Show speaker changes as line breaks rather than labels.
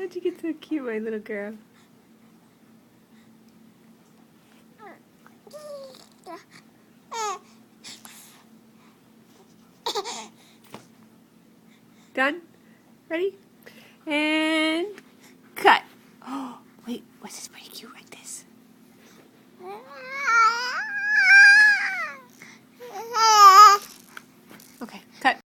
How'd you get so cute, my little girl? Done? Ready? And cut. Oh, wait, what's this pretty cute right